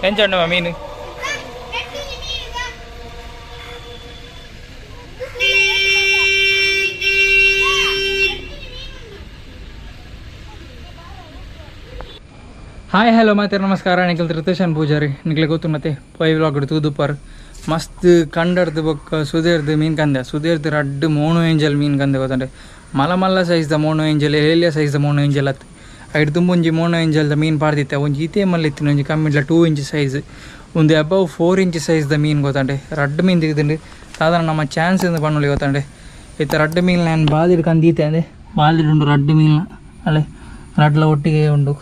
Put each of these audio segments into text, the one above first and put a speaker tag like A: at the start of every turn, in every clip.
A: ಎಂಚ ಮೀನು hi hello ಮತ್ತೆ ನಮಸ್ಕಾರ ನಿಖಿಲ್ ರಿತೇಶನ್ ಪೂಜಾರಿ ನಿಖಿಲ್ ಗೊತ್ತು ಮತ್ತೆ ಪೈ ವ್ಲಾಗ್ ತೂದುಪಾರ್ ಮಸ್ತ್ ಕಂಡರ್ದು ಬೊಕ್ಕ ಸುದೇರ್ದು ಮೀನು ಕಂದೆ ಸುದೇರ್ದು ರಡ್ಡ್ ಮೋನು ಏಂಜಲ್ ಮೀನು ಕಂದೆ ಗೊತ್ತಂಡೆ ಮಲ್ಲ ಮಲ್ಲ ಸೈಜ್ದ ಮೋನು ಏಂಜಲ್ ಎಲೆಲಿಯ ಸೈಜ್ದ ಮೋನು ಏಂಜಲ್ ಅತ್ತು ಐದು ತುಂಬೊಂಜಿ ಮೋನು ಏಂಜಲ್ದ ಮೀನು ಪಾಡ್ದಿತ್ತೆ ಒಂಜಿ ಈತೆ ಮಲ್ಲ ಇತ್ತಿನ ಒಂಜಿ ಕಮ್ಮಿಡ್ಲ 2 ಇಂಚ್ ಸೈಜ್ ಒಂದು ಅಬವ್ 4 ಇಂಚ್ ಸೈಜ್ದ ಮೀನು ಗೊತ್ತಂಡೆ ರಡ್ಡ್ ಮೀನು ತೆಗೆದುಂಡು ಸಾಧಾರಣ ನಮ್ಮ ಚಾನ್ಸ್ ಇಂದ ಪಣ್ಣುಲಿ ಗೊತ್ತಂಡೆ ಇತ್ತ ರಡ್ಡ್ ಮೀನು ನಾನು ಬಾದಿಡ್ ಕಂದೀತೆ ಅಂದೆ ಬಾದಿಡ್ ಉಂಡು ರಡ್ಡ್ ಮೀನು ಅಲ್ಲೇ ರಡ್ಲ ಒಟ್ಟಿಗೆ ಉಂಡು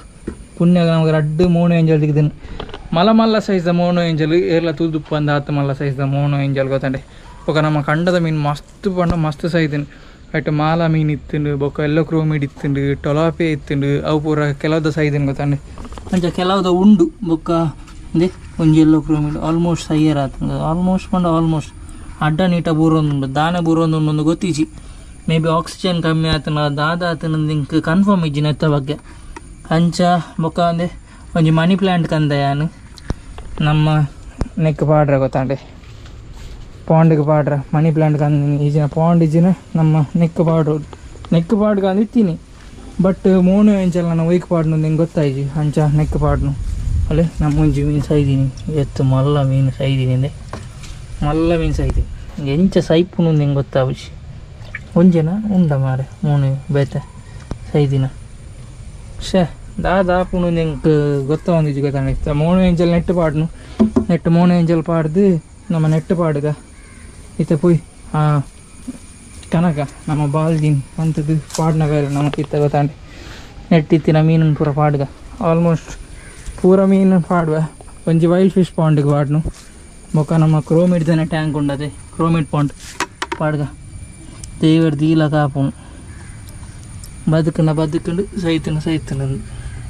A: ಪುಣ್ಯಾಗ ನಮಗೆ ರಡ್ಡ್ ಮೋನು ಏಂಜಲ್ ತೆಗೆದಿನ ಮಲ್ಲ ಮಲ್ಲ ಸೈಜ್ದ ಮೋನು ಏಂಜಲ್ ಏರ್ಲ ತೂದುಪ್ಪು ಅಂದ 10 ಮಲ್ಲ ಸೈಜ್ದ ಮೋನು ಏಂಜಲ್ ಗೊತ್ತಂಡೆ ಬೊಕ ನಮ್ಮ ಕಂಡದ ಮೀನು ಮಸ್ತ್ ಪಂಡ ಮಸ್ತ್ ಸೈದಿನ ಐಟ್ ಮಾಲ ಮೀನು ಇತ್ತುಂಡು ಬೊಕ ಎಲ್ಲೋ ಕ್ರೋಮಿಡ್ ಇತ್ತುಂಡು ಟೊಲಾಪೆ ಇತ್ತುಂಡು ಅವು ಪೂರ ಕೆಲವ್ದ ಸೈದಿನ ಗೊತ್ತಂಡೆ ಅಂಚ ಕೆಲವ್ದ ಉಂಡು ಬೊಕ್ಕ ಅಂದೆ ಒಂಜಿ ಎಲ್ಲೋ ಕ್ರೋಮಿಡ್ ಆಲ್ಮೋಸ್ಟ್ ಸೈಯರ್ ಆತಂಗ ಆಲ್ಮೋಸ್ಟ್ ಪಂಡ ಆಲ್ಮೋಸ್ಟ್ ಅಡ್ಡ ನೀಟ ಬೂರೊಂದುಂಡು ದಾನೆ ಬೂರೊಂದುಂಡು ಗೊತ್ತಿಜಿ ಮೇ ಬಿ ಆಕ್ಸಿಜನ್ ಕಮ್ಮಿ ಆತನ ದಾದ ಆತನ ಇಂಕ್ ಕನ್ಫರ್ಮ್ ಇಜ್ಜಿನ ಎತ್ತ ಬಗ್ಗೆ ಅಂಚ ಬೊಕ್ಕ ಅಂದೆ ಒಂಜಿ ಮನಿ ಪ್ಲ್ಯಾಂಟ್ ಕಂದೆ ಯಾನು ನಮ್ಮ ನೆಕ್ ಪಾಡ್ರ ಗೊತ್ತಾಂಡೆ ಪಾಂಡ್ಗೆ ಪಾಡ್ರ ಮನಿ ಪ್ಲ್ಯಾಂಟ್ ಕಂದಿನಿ ಈಜಿನ ಪಾಂಡ್ ಇಜ್ಜಿನ ನಮ್ಮ ನೆಕ್ ಪಾಡ್ ಕಂದಿತ್ತೀನಿ ಬಟ್ ಮೋನು ಎಂಚಲ್ಲ ನಾನು ವೈಕ್ ಪಾಡ್ನು ನಿಂಗೆ ಗೊತ್ತಾಯ್ಜಿ ಅಂಚ ನೆಕ್ ಪಾಡ್ನು ಅಲ್ಲೇ ನಮ್ಮ ಒಂಜಿ ಮೀನು ಸೈದೀನಿ ಎತ್ತು ಮಲ್ಲ ಮೀನು ಸೈದೀನಿ ಅಂದೆ ಮಲ್ಲ ಮೀನು ಸೈದೀನಿ ಎಂಚ ಸೈಪುನು ನಿಂಗೆ ಗೊತ್ತಾವುಜಿ ಒಂಜನ ಉಂಡ ಮಾರೆ ಮೋನು ಬೇತೆ ಸೈದಿನ ಶೇ ದಾದಾಪುನು ನಿಂಗೆ ಗೊತ್ತಾವಂದಿಜಿ ಗೊತ್ತಾಂಡೆ mono angel net mono angel ಪಾಡ್ದು ನಮ್ಮ ನೆಟ್ ಪಾಡ್ಗ ಇತ್ತ ಪುಯ್ ಕನಕ ನಮ್ಮ ಬಾಲ್ದಿನ್ ಅಂಥದ್ದು ಪಾಡ್ನಾಗ ನಮಗೆ ಇತ್ತ ಗೊತ್ತಾಂಡೆ ನೆಟ್ ಇತ್ತಿನ ಮೀನು ಪೂರ ಪಾಡ್ಗ ಆಲ್ಮೋಸ್ಟ್ ಪೂರ ಮೀನು ಪಾಡುವ ಒಂಜಿ ವೈಲ್ಡ್ ಫಿಶ್ ಪಾಂಡ್ಗೆ ಪಾಡ್ನು ಬೊಕ್ಕ ನಮ್ಮ ಕ್ರೋಮಿಡ್ದನೆ ಟ್ಯಾಂಕ್ ಉಂಡದೆ ಕ್ರೋಮಿಡ್ ಪಾಂಡ್ ಪಾಡ್ಗ ದೇವರ ದೀಲ ಕಾಪುನು ಬದುಕಂಡು ಸೈತನ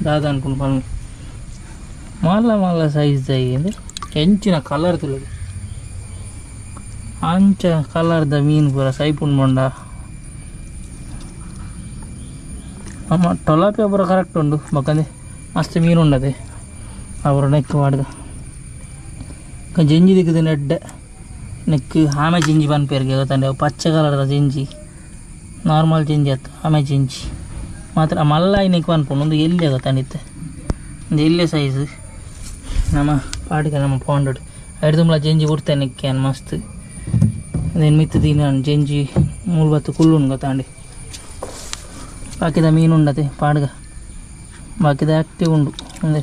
A: ದಾದ ಅನ್ಕೊಂಡು ಬಣ್ಣ ಮಲ್ಲ ಸೈಜ್ ಅಂದ್ರೆ ಹೆಂಚಿನ ಕಲರ್ ತುಳಿದು ಅಂಚ ಕಲರ್ದ ಮೀನು ಪೂರ ಸೈಪುಂಡು ಮೊಂಡ ಅಮ್ಮ ಟೊಲಾಪಿ ಪೂರ ಕರೆಕ್ಟ್ ಉಂಡು ಬಕ್ಕಂದೆ ಮಸ್ತ್ ಮೀನು ಉಂಡದೆ ಅವರ ನೆಕ್ ಮಾಡ್ದ ಜಂಜಿ ದಿಕ್ಕದ ನೆಡ್ಡ ನೆಕ್ ಆಮೆ ಜಿಂಜಿ ಪನ್ಪೇರಿಗೆ ಗೊತ್ತಂಡೆ ಪಚ್ಚೆ ಕಲರ್ದ ಜಿಂಜಿ ನಾರ್ಮಲ್ ಜಿಂಜಿ ಆಯ್ತು ಆಮೆ ಜಿಂಜಿ ಮಾತ್ರ ಮಲ್ಲ ನೆಕ್ ಪನ್ಪುಂಡು ಒಂದು ಎಲ್ಲಿ ಗೊತ್ತಾಂಡಿತ್ತೆ ಒಂದು ಎಲ್ಲೇ ಸೈಜ್ ನಮ್ಮ ಪಾಟಿಗೆ ನಮ್ಮ ಪಾಂಡ್ ಐದು ತುಂಬಲ ಜಂಜಿ ಬಿಡ್ತೆ ನೆಕ್ಕೇನು ಮಸ್ತ್ ಅದೇನು ಮಿತ್ತದಿ ನಾನು ಜಂಜಿ 30 ಕುಲ್ಲುಂಡು ಗೊತ್ತಾಂಡಿ ಬಾಕಿದ ಮೀನು ಉಂಡತೆ ಪಾಡ್ಗ ಬಾಕಿದ ಆ್ಯಕ್ಟಿವ್ ಉಂಡು ಅಂದರೆ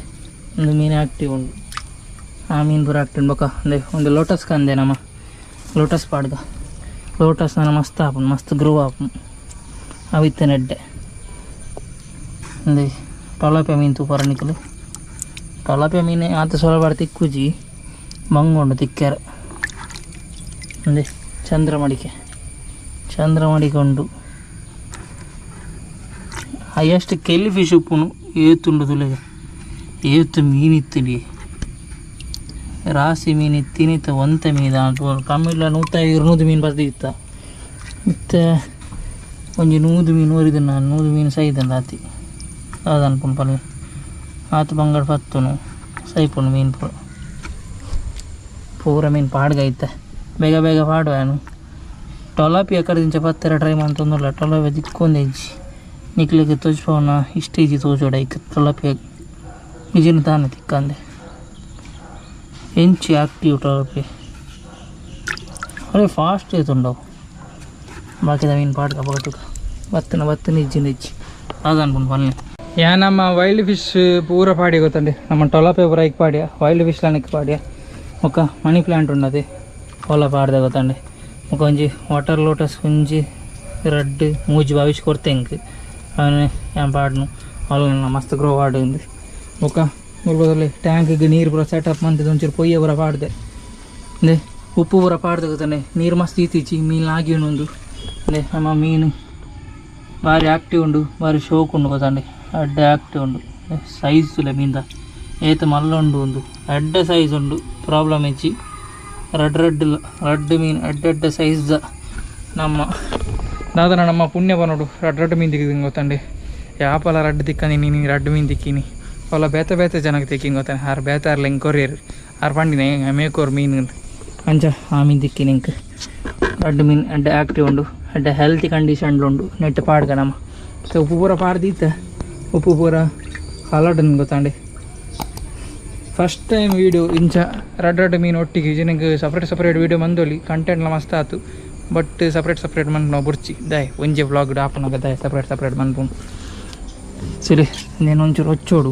A: ಒಂದು ಮೀನು ಆ್ಯಕ್ಟಿವ್ ಉಂಡು ಆ ಮೀನು ಪೂರ ಆ್ಯಕ್ಟಿವ್ ಬೊಕ್ಕ ಅಂದರೆ ಒಂದು ಲೋಟಸ್ ಕಂದೆ ನಮ್ಮ ಲೋಟಸ್ ಪಾಡ್ಗ ಲೋಟಸ್ ನಾನು ಮಸ್ತ್ ಆಪುಂಡು ಮಸ್ತ್ ಗ್ರೋ ಆಪುಂಡು ಅವಿತ್ತೆ ನೆಡ್ಡೆ ಅಂದರೆ ಟೊಲಾಪೆ ಮೀನು ತೂಪರ ನಿಕ್ಕಲು ಟೊಲಾಪೆ ಮೀನು ಆತ ಸೊಲಬಾಡ ತಿಕ್ಕುಜಿ ಮಂಗೊಂಡು ತಿಕ್ಕ್ಯಾರ ಅಂದರೆ ಚಂದ್ರಮಡಿಕೊಂಡು ಹೈಯೆಸ್ಟ್ ಕೆಲ್ಲಿ ಫಿಶ್ ಉಪ್ಪುನು ಏತುಂಡು ತುಲೆಗೆ ಏತು ಮೀನಿತ್ತಿಡಿ ರಾಸಿ ಮೀನು ಇತ್ತಿನಿತ್ತ ಒಂತೆ ಮೀನು ಕಮ್ಮಿಲ್ಲ 150-200 ಮೀನು ಬರ್ದಿತ್ತ ಮತ್ತು ಒಂಜಿ 100 ಮೀನು ಒರಿದ ನಾನು 100 ಮೀನು ಸೈದನ್ ರಾತಿ ಅದು ಅನ್ಕೊಂಡು ಪಲ್ಲೆ ಆತ ಬಂಗಡ ಪತ್ತುನು ಸೈಪುನು ಮೀನು ಪೂರ ಮೀನು ಪಾಡ್ಗೈತೆ ಬೇಗ ಪಾಡುವ ನಾನು ಟೊಲಾಪಿ ಕಡೆದಿಂಚ ಪತ್ತರ ಟ್ರೈ ಮಾಡ್ತಂದಿಲ್ಲ ಟೊಲಾಪಿ ದಿಕ್ಕೊಂದು ಹೆಜ್ಜಿ ನಿಕ್ಲಿಕ್ಕೆ ತೋಚ್ಪವನ ಇಷ್ಟ ಈಜಿ ತೋಚೋಡ ಐಕ ಟೊಲಾಪಿಯಾಗಿ ಇಜಿನ ತಾನೆ ತಿಕ್ಕಂದೆ ಎಂಚಿ ಆಕ್ಟಿವ್ ಟೊಲಾಪಿ ಅದೇ ಫಾಸ್ಟ್ ಐತುಂಡವು ಬಾಕಿದ ಮೀನು ಪಾಡ್ಕ ಬಾಟುಕ ಬತ್ತನ ಇಜ್ಜಿನ ಇಜ್ಜಿ ಅದು ಅನ್ಕೊಂಡು ಬನ್ನಿ ಯಾ ನಮ್ಮ ವೈಲ್ಡ್ ಫಿಶ್ ಪೂರ ಪಾಡಿ ಗೊತ್ತಂಡೆ ನಮ್ಮ ಟೊಲಾಪೆ ಪೂರ ಐಕ್ ಪಾಡ್ಯ ವೈಲ್ಡ್ ಫಿಶ್ ಲಾನಿಕ್ ಪಾಡ್ಯ ఒక మనీ ప్లాంట్ ఉన్నది ಹೊಲ ಪಾಡ್ದೆ ಗೊತ್ತಂಡೆ ఒక ಒಂಜಿ ವಾಟರ್ ಲೋಟಸ್ ಒಂಜಿ ರಡ್ಡ್ ಮೂಜಿ ಭವಿಷ್ ಕೊಡ್ತೆ ಇಂಕ್ ಅವನೇ ಏನು ಪಾಡ್ನು ಅವಳ ಮಸ್ತ್ ಗ್ರೋ ಆಡಿಂದು ఒక ನೋಡ್ಬೋದಲ್ಲಿ ಟ್ಯಾಂಕಿಗೆ ನೀರು ಪೂರ ಸೆಟಪ್ ಮಂತಿದ್ದು ಒಂಚೂರು ಪೊಯ್ಯ ಪೂರ ಪಾಡ್ದೆ ಅಂದೆ ಉಪ್ಪು ಪೂರ ಪಾಡ್ದೆ ಗೊತ್ತಂಡೆ ನೀರು ಮಸ್ತ್ ಇತ್ತೀಚಿ ಮೀನು ಆಗಿ ಒಂದು ಅಂದೆ ನಮ್ಮ ಮೀನು ಭಾರಿ ಆ್ಯಕ್ಟಿವ್ ಉಂಡು ಭಾರಿ ಶೋಕ್ ಉಂಡು ಗೊತ್ತಂಡೆ ಅಡ್ಡ ಆ್ಯಕ್ಟಿವ್ ಉಂಡು ಸೈಜ್ ತುಲೆ ಮೀನ್ದ ಏತ ಮಲ್ಲ ಉಂಡು ಒಂದು ಅಡ್ಡ ಸೈಜ್ ಉಂಡು ಪ್ರಾಬ್ಲಮ್ ಹೆಚ್ಚಿ ರಡ್ಡ್ ಮೀನು ಅಡ್ಡ ಸೈಜ್ದ ನಮ್ಮ ದಾದನ ನಮ್ಮ ಪುಣ್ಯ ನೋಡು ರಡ್ಡ್ ಮೀನು ತಿಕ್ಕಿದ್ದೀನಿ ಗೊತ್ತಂಡೆ ಯಾಪಲ ರಡ್ಡ್ ತಿಕ್ಕಂದಿನಿ ನೀನು ರಡ್ಡ್ ಮೀನು ತಿಕ್ಕಿನಿ ಅವಳ ಬೇತೆ ಜನಕ್ಕೆ ತೆಕ್ಕಿಂಗ್ ಗೊತ್ತಾನೆ ಆರು ಬೇತಾರ್ಲ ಹಿಂಗೆ ಕೊರಿಯರು ಆರು ಪಂಡಿನ ಮೇಕೋರ್ ಮೀನು ಅಂಚ ಆ ಮೀನು ತಿಕ್ಕಿ ನಿಂಗೆ ಅಡ್ಡು ಮೀನು ಅಡ್ಡ ಆಕ್ಟಿವ್ ಉಂಡು ಅಡ್ಡ ಹೆಲ್ತಿ ಕಂಡೀಷನ್ಲು ಉಂಡು ನೆಟ್ ಪಾಡ್ಗ ನಮ್ಮ ಸೊ ಉಪ್ಪು ಪೂರ ಪಾಡ್ದಿತ್ತ ಉಪ್ಪು ಪೂರ ಕಲರ್ಡ್ ಗೊತ್ತಾಂಡೆ ಫಸ್ಟ್ ಟೈಮ್ ವೀಡಿಯೋ ಇಂಚ ರಡ್ಡು ಮೀನು ಒಟ್ಟಿಗೆ ಜನಕ್ಕೆ ಸಪ್ರೇಟ್ ವೀಡಿಯೋ ಬಂದೋಲಿ ಕಂಟೆಂಟ್ಲ ಮಸ್ತ್ ಆಯ್ತು ಬಟ್ ಸಪ್ರೇಟ್ ಮನ್ಪು ನಾವು ಬುರ್ಚಿ ದಾಯ್ ಒಂಜೆ ವ್ಲಾಗ್ ಆಪನಾಗ ದಾಯ್ ಸಪ್ರೇಟ್ ಮನ್ಪು ಸರಿ నేను ಒಂಚೂರು వచ్చోడు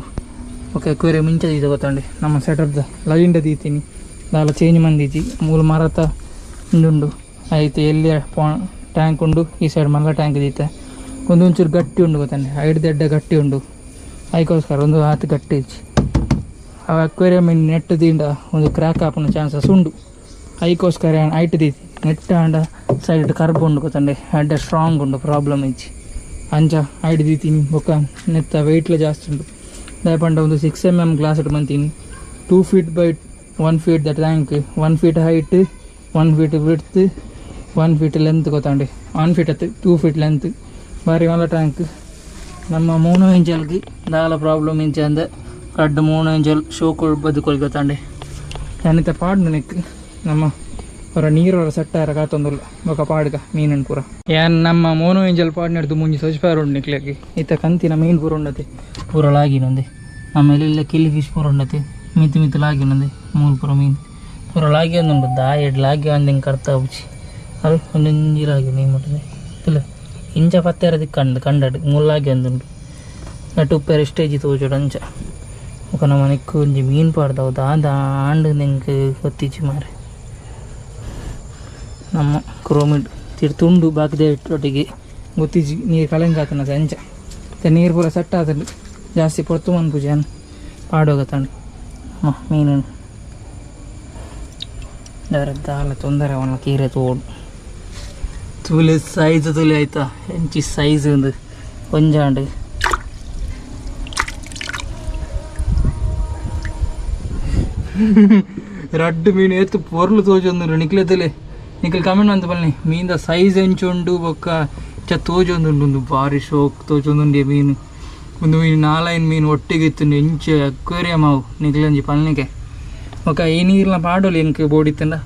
A: ఒక ఎక్కువ మించది ಗೊತ್ತಂడి ನಮ್ಮ ಸೆಟಪ್ ಲೈಂಡ తీತೀನಿ దానిలో చేంజ్ మందిచి మూల మరత ఉండు అయితే ಎಲ್ಲಿ ಟ್ಯಾಂಕ್ ಉಂಡು ಈ ಸೈಡ್ ಮಲ್ಲ ಟ್ಯಾಂಕ್ ದೀತೆ ಒಂಚೂರು ಗಟ್ಟಿ ಉಂಡು ಗೊತ್ತಂడి ಐದು ದಡ್ಡ ಗಟ್ಟಿ ಉಂಡು ಅದಕ್ಕೋಸ್ಕರ ಒಂದು ಹಾತು ಗಟ್ಟಿ ಇಚ್ಚಿ ಅವ ಅಕ್ವೇರಿಯಂ ನೆಟ್ ದಿಂಡ ಒಂದು ಕ್ರ್ಯಾಕ್ ಹಾಪನ ಚಾನ್ಸಸ್ ಉಂಡು ಅದಕ್ಕೋಸ್ಕರ ಐಟ್ ದೀತಿ ನೆಟ್ ಆಂಡ ಸೈಡ್ ಕರ್ಬ್ ಉಂಡು ಗೊತ್ತಂడి ಅಡ್ಡ ಸ್ಟ್ರಾಂಗ್ ಉಂಡು ಪ್ರಾಬ್ಲಮ್ ಇಚ್ಚಿ ಅಂಚ ಐಡ್ ದೀತೀನಿ ಬೊಕ್ಕ ನೆತ್ತ ವೆಯ್ಟ್ಲ ಜಾಸ್ತಿ ಉಂಟು ದಯಪಂಡ ಒಂದು 6 mm ಗ್ಲಾಸ್ ಇಟ್ಟು ಬಂತೀನಿ 2 feet by 1 feet ದ tank 1 feet height 1 feet width 1 feet length ಗೊತ್ತಾಂಡೆ 1 feet ಅತ್ತು 2 feet ಲೆಂತ್ ಬಾರಿ ಮಲ್ಲ ಟ್ಯಾಂಕ್ ನಮ್ಮ 3 ಇಂಚಲ್ಗೆ ದಾಲ ಪ್ರಾಬ್ಲಮ್ ಇಂಚ ಅಂದ ಕಡ್ಡು 3 ಇಂಚಲ್ ಶೋಕೊಳ್ ಬದುಕೊಳ್ ಗೊತ್ತಾಂಡೆ ಏನಿತ ಪಾಡ್ ನನಕ್ಕೆ ನಮ್ಮ ಹೊರ ನೀರವರ ಸಟ್ಟಾರ ಕಾತೊಂದುಲ್ಲ ಬೊಕ ಪಾಡ್ಗ ಮೀನನ್ ಪೂರ ಏನ್ ನಮ್ಮ ಮೋನೋ ಏಂಜಲ್ ಪಾಡ್ ನಡ್ದು ಮುಂಜಿ ಸೊಜ್ಪಾರ ಉಂಡು ನಿಕ್ಲಿಕ್ಕೆ ಈತ ಕಂತಿನ ಮೀನು ಪೂರ ಉಂಡತೆ ಪೂರ ಲಾಗಿನೊಂದೆ ಆಮೇಲೆ ಇಲ್ಲ ಕಿಲ್ಲಿ ಫಿಶ್ ಪೂರ ಉಂಡತೆ ಮಿತ್ತು ಲಾಗಿನೊಂದೆ ಮೂರು ಪೂರ ಮೀನು ಪೂರ ಲಾಗಿ ಒಂದುಂಡು ದಾಯಡ್ ಲಾಗಿ ಒಂದು ಹಿಂಗೆ ಕರ್ತಾ ಉಚ್ಚಿ ಅದು ಒಂದು ನೀರಾಗಿ ಮೀನು ಮುಟ್ಟಿದೆ ಇಲ್ಲ ಇಂಚ ಪತ್ತೆರದಿ ಕಂಡಡು ಮುಲ್ಲಾಗಿ ಒಂದುಂಡು ನಟ್ಟು ಉಪ್ಪೆರ ಸ್ಟೇಜ್ ತೋಜೋಡು ಅಂಚ ఒక ನಮ್ಮ ನಿಕ್ಕು ಒಂಜಿ ಮೀನು ಪಾಡ್ದವು ದಾಂಡು ನಿಂಗೆ ಗೊತ್ತಿಚ್ಚಿ ಮಾರೆ ನಮ್ಮ ಕ್ರೋಮಿಡ್ ತಿರ್ತುಂಡು ಬಾಕಿದೆ ಒಟ್ಟಿಗೆ ಗೊತ್ತಿಜಿ ನೀರು ಕಳೆಂಗಾತನ ಸಂಚ ನೀರು ಪೂರ ಸೆಟ್ ಆತಂಡು ಜಾಸ್ತಿ ಪೊರ್ತು ಮನ್ಪುಜಿ ಅನ್ ಪಾಡೋಗತ್ತಂಡು ಮೀನು ದಾಲ ತೊಂದರೆ ಅವನ ಕೀರೆ ತೋಡು ತುಲೆ ಸೈಜ್ ತುಲೆ ಆಯ್ತಾ ಹೆಂಚಿ ಸೈಜ್ ಒಂದು ಕೊಂಜಾಂಡು ರಡ್ಡು ಮೀನು ಎತ್ತು ಪೊರ್ಲು ತೋಜೊಂದು ನಿಕ್ಲೆತ್ತಲೆ ನಿಖಲ್ ಕಮೆಂಟ್ ಅಂತ ಬನ್ನಿ ಮೀನಿಂದ ಸೈಜ್ ಹೆಂಚುಂಡು ಬೊಕ್ಕ ತೋಜೊಂದುಂಡು ಒಂದು ಭಾರಿ ಶೋಕ್ ತೋಜೊಂದುಂಡೆ ಮೀನು ಒಂದು ಮೀನು 4 ಮೀನು ಒಟ್ಟಿಗೆ ಇತ್ತು ಹೆಂಚು ಅಕ್ವೇರಿಯಂ ಅವು ನಿಖಲಂಜಿ ಪಲ್ನಿಗೆ ಬೊಕ್ಕ ಈ ನೀರ್ನ ಪಾಡೋಲಿ ಎಂಕ್ ಬೋಡಿತ್ತಂಡ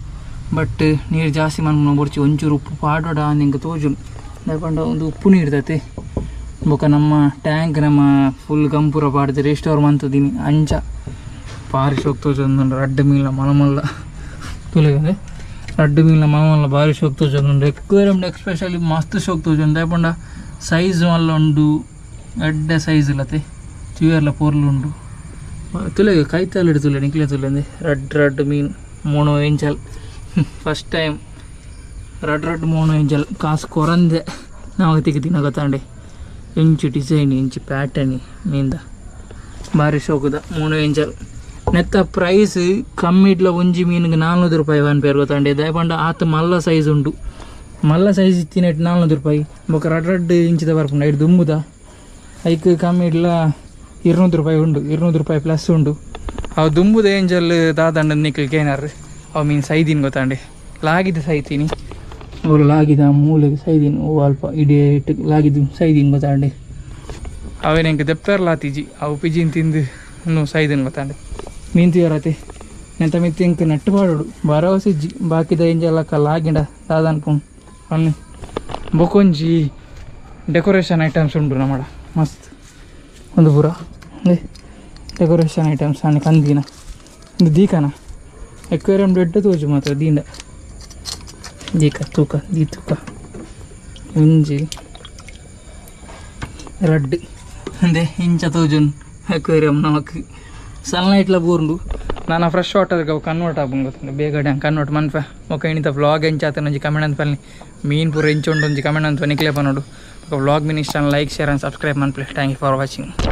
A: ಬಟ್ ನೀರು ಜಾಸ್ತಿ ಮನ್ಪು ಬೊಡ್ಚಿ ಒಂಚೂರು ಉಪ್ಪು ಪಾಡೋಡ ನಿಂಗೆ ತೋಜುಂಡು ದಯಪಂಡ ಒಂದು ಉಪ್ಪು ನೀರು ತತೆ ಬೊಕ್ಕ ನಮ್ಮ ಟ್ಯಾಂಕ್ ನಮ್ಮ ಫುಲ್ ಗಂಪುರ ಪಾಡ್ದು ರಿಸ್ಟೋರ್ ಮಂತದೀನಿ ಅಂಚ ಭಾರಿ ಶೋಕ್ ತೋಜೊಂದುಂಡು ರಡ್ಡು ಮೀನ ಮಲಮಲ್ಲ ತುಲೆಗಂದೆ ರಡ್ಡು ಮೀನ ಮಲಮಲ್ಲ ಭಾರಿ ಶೋಕ್ ತೋಜೊಂದುಂಡು ಎಕ್ವೇರಿಯಂ ಎಕ್ಸ್ಪೆಷಲಿ ಮಸ್ತ್ ಶೋಕ್ ತೋಜೊಂಡು ದಯಪಂಡ ಸೈಜ್ ಮಲ್ಲ ಉಂಡು ಎಡ್ಡ ಸೈಜ್ ಇಲ್ಲತೆ ಚಿಯರ್ಲ ಪೋರ್ಲು ಉಂಡು ತುಲೆ ಕೈತಲ್ಲಿ ತುಲೆ ನಿಕ್ಲೆ ತುಲೆ ರಡ್ಡು ಮೀನು ಮೋನೋ ಏಂಜಲ್ ಫಸ್ಟ್ ಟೈಮ್ ರಡ್ಡು ಮೋನೋ ಏಂಜಲ್ ಕಾಸು ಕೊರಂದೆ ನಾವು ತಿನ್ನ ಗೊತ್ತಾಂಡೆ ಇಂಚು ಡಿಸೈನ್ ಇಂಚು ಪ್ಯಾಟರ್ನಿ ಮೀಂದ ಭಾರಿ ಶೋಕದ ಮೋನೋ ಏಂಜಲ್ ನೆತ್ತ ಪ್ರೈಸ್ ಕಮ್ಮಿ ಇಟ್ಲ ಒಂಜಿ ಮೀನಿಗೆ 400 ರೂಪಾಯಿ ಒನ್ ಪೇರ್ ಗೊತ್ತಾಂಡೆ ದಯಪಂಡ ಆತ ಮಲ್ಲ ಸೈಜ್ ಉಂಡು ಮಲ್ಲ ಸೈಜ್ ಇತ್ತಿನೆಟ್ಟು 400 ರೂಪಾಯಿ ಬೊಕ್ಕ ರಡ್ಡು ಇಂಚಿದ ಬರ್ಪುಂಡು ಐದು ದುಂಬುದ ಐಕ್ ಕಮ್ಮಿ ಇಟ್ಲ 200 ರೂಪಾಯಿ ಉಂಡು 200 ರೂಪಾಯಿ ಪ್ಲಸ್ ಉಂಡು ಅವು ದುಂಬುದ ಏಂಜಲ್ ದಾದಂಡ ನಿಕ್ಲಿಕ್ಕೆ ಏನಾರು ಅವು ಮೀನು ಸೈದಿನ ಗೊತ್ತಾಂಡೆ ಲಾಗಿದ್ದು ಸೈತೀನಿ ಅವರು ಲಾಗಿದ ಮೂಲೆಗೆ ಸೈದಿನ ಅಲ್ಪ ಇಡೀ ಲಾಗಿದ್ದು ಸೈದಿನ ಗೊತ್ತಾಂಡೆ ಅವೇ ನಂಗೆ ದೆಪ್ಪರ್ಲಾತಿಜಿ ಅವು ಪಿಜಿನ್ ತಿಂದು ಇನ್ನೂ ಸೈದಿನ ಗೊತ್ತಾಂಡೆ ಮೀನು ತೀರತೆ ನೆಂತ ಮಿತ್ತಿ ಇಂಕ ನೆಟ್ಟು ಪಾಡೋಡು ಭರವಸಿಜ್ಜಿ ಬಾಕಿದ ಏಂಜಲಕ್ಕ ಲಾಗಿಂಡ ದಾದನ್ಪು ಅಲ್ಲಿ ಬೊಕೊಂಜಿ ಡೆಕೋರೇಷನ್ ಐಟಮ್ಸ್ ಉಂಡು ನಮ್ಮಡ ಮಸ್ತ್ ಒಂದು ಪೂರ ಡೆಕೋರೇಷನ್ ಐಟಮ್ಸ್ ಅನ್ನ ಕಂದಿನ ಒಂದು ದೀಕನ ಎಕ್ವೇರಿಯಂ ದೊಡ್ಡ ತೋಜು ಮಾತ್ರ ದೀಂಡ ದೀಕ ತೂಕ ತೂಕ ಒಂಜಿ ರಡ್ಡು ಅಂದೆ ಇಂಚ ತೋಜುನ್ ಎಕ್ವೇರಿಯಂ ನಮಕ್ ಸನ್ಲೈಟ್ಲ ಬೂರ್ಂಡು ನಾನು ಫ್ರೆಶ್ ವಾಟರ್ಗೆ ಅವು ಕನ್ವರ್ಟ್ ಆಗ್ಬೋದು ಗೊತ್ತಂಡೆ ಬೇಗ ಡ್ಯಾಂಗ್ ಕನ್ವರ್ಟ್ ಮನ್ಫೆ ಒಕ್ಕ ಎಣಿತ ವ್ಲಾಗ್ ಎಂಚಾತ ಒಂಜಿ ಕಮೆಂಟ್ ಅಂತ ಪಲ್ಲಿ ಮೀನು ಪೂರ ಎಂಚುಂಡು ಒಂಜಿ ಕಮೆಂಟ್ ಅಂತ ನಿಕ್ಲೇಪ ನೋಡು ವ್ಲಾಗ್ ಮೀನು ಇಷ್ಟ ಲೈಕ್ ಶೇರ್ ಆ್ಯಂಡ್ ಸಬ್ಸ್ಕ್ರೈಬ್ ಮನ್ಪ್ಲೆ ಥ್ಯಾಂಕ್ ಯು ಫಾರ್ ವಾಚಿಂಗ್.